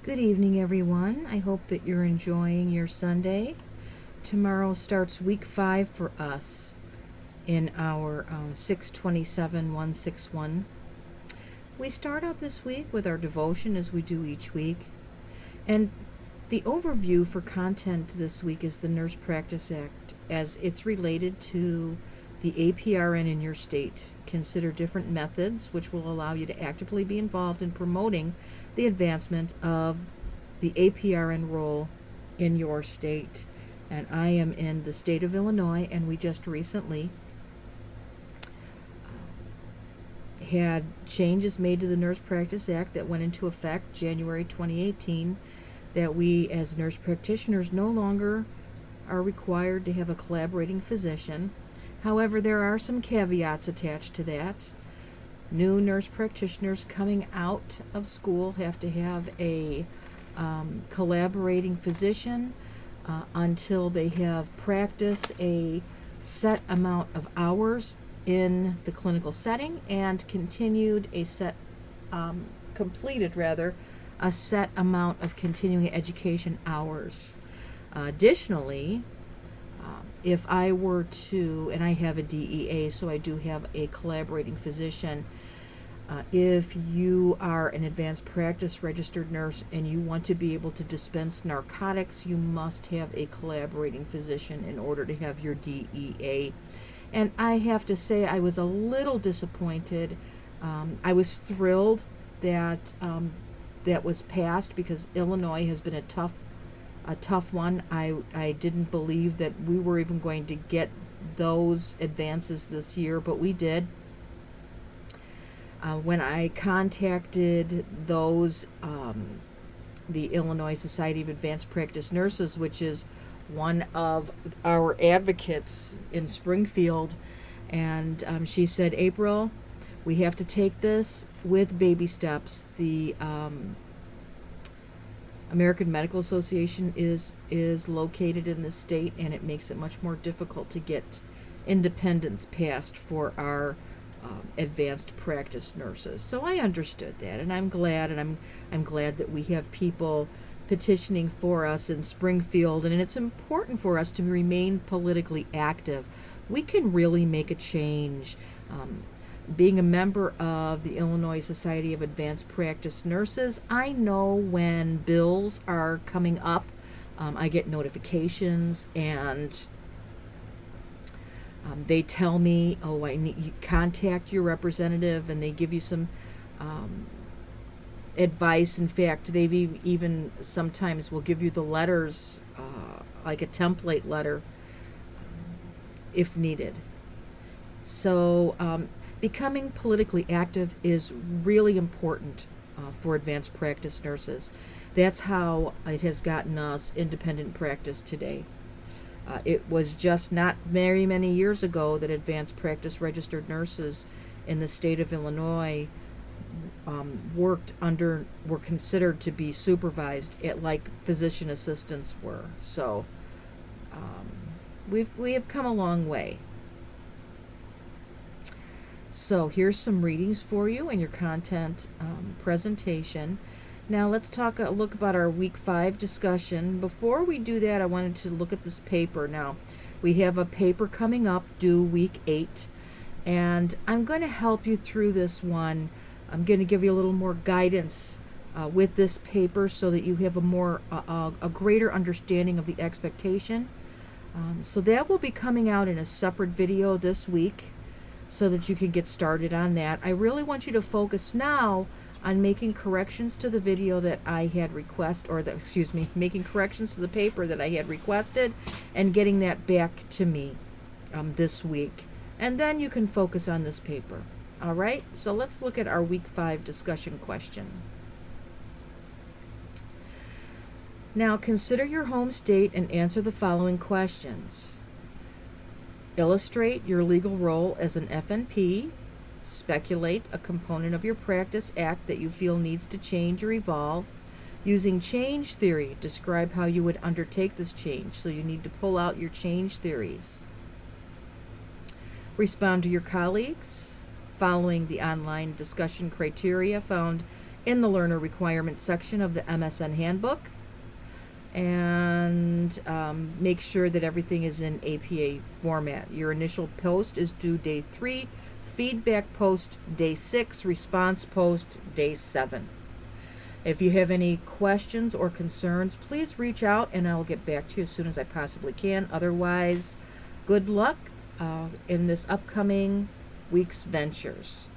Good evening, everyone. I hope that you're enjoying your Sunday. Tomorrow starts week 5 for us in our 627 161. We start out this week with our devotion as we do each week. And the overview for content this week is the Nurse Practice Act as it's related to the APRN in your state. Consider different methods which will allow you to actively be involved in promoting the advancement of the APRN role in your state. And I am in the state of Illinois, and we just recently had changes made to the Nurse Practice Act that went into effect January 2018, that we as nurse practitioners no longer are required to have a collaborating physician. However, there are some caveats attached to that. New nurse practitioners coming out of school have to have a collaborating physician until they have practiced a set amount of hours in the clinical setting and completed a set amount of continuing education hours. Additionally, if I were to, and I have a DEA, so I do have a collaborating physician, if you are an advanced practice registered nurse and you want to be able to dispense narcotics, you must have a collaborating physician in order to have your DEA. And I have to say, I was a little disappointed. I was thrilled that that was passed because Illinois has been a tough one. I didn't believe that we were even going to get those advances this year, but we did. When I contacted the Illinois Society of Advanced Practice Nurses, which is one of our advocates in Springfield, and she said, April, we have to take this with baby steps. The American Medical Association is located in the state, and it makes it much more difficult to get independence passed for our advanced practice nurses. So I understood that, and I'm glad, I'm glad that we have people petitioning for us in Springfield, and it's important for us to remain politically active. We can really make a change. Being a member of the Illinois Society of Advanced Practice Nurses, I know when bills are coming up. I get notifications, and they tell me, oh, I need you contact your representative, and they give you some advice. In fact, they've even sometimes will give you the letters, like a template letter, if needed. So becoming politically active is really important for advanced practice nurses. That's how it has gotten us independent practice today. It was just not very many years ago that advanced practice registered nurses in the state of Illinois were considered to be supervised like physician assistants were. So we have come a long way. So here's some readings for you in your content presentation. Now let's look about our week 5 discussion. Before we do that, I wanted to look at this paper. Now, we have a paper coming up due week 8, and I'm going to help you through this one. I'm going to give you a little more guidance with this paper so that you have a greater understanding of the expectation. So that will be coming out in a separate video this week so that you can get started on that. I really want you to focus now on making corrections to the video that I had making corrections to the paper that I had requested and getting that back to me this week. And then you can focus on this paper. All right, so let's look at our week 5 discussion question. Now consider your home state and answer the following questions. Illustrate your legal role as an FNP. Speculate a component of your practice act that you feel needs to change or evolve. Using change theory, describe how you would undertake this change. So you need to pull out your change theories. Respond to your colleagues following the online discussion criteria found in the learner requirements section of the MSN handbook. And make sure that everything is in APA format. Your initial post is due day 3, feedback post day 6, response post day 7. If you have any questions or concerns, please reach out and I'll get back to you as soon as I possibly can. Otherwise, good luck in this upcoming week's ventures.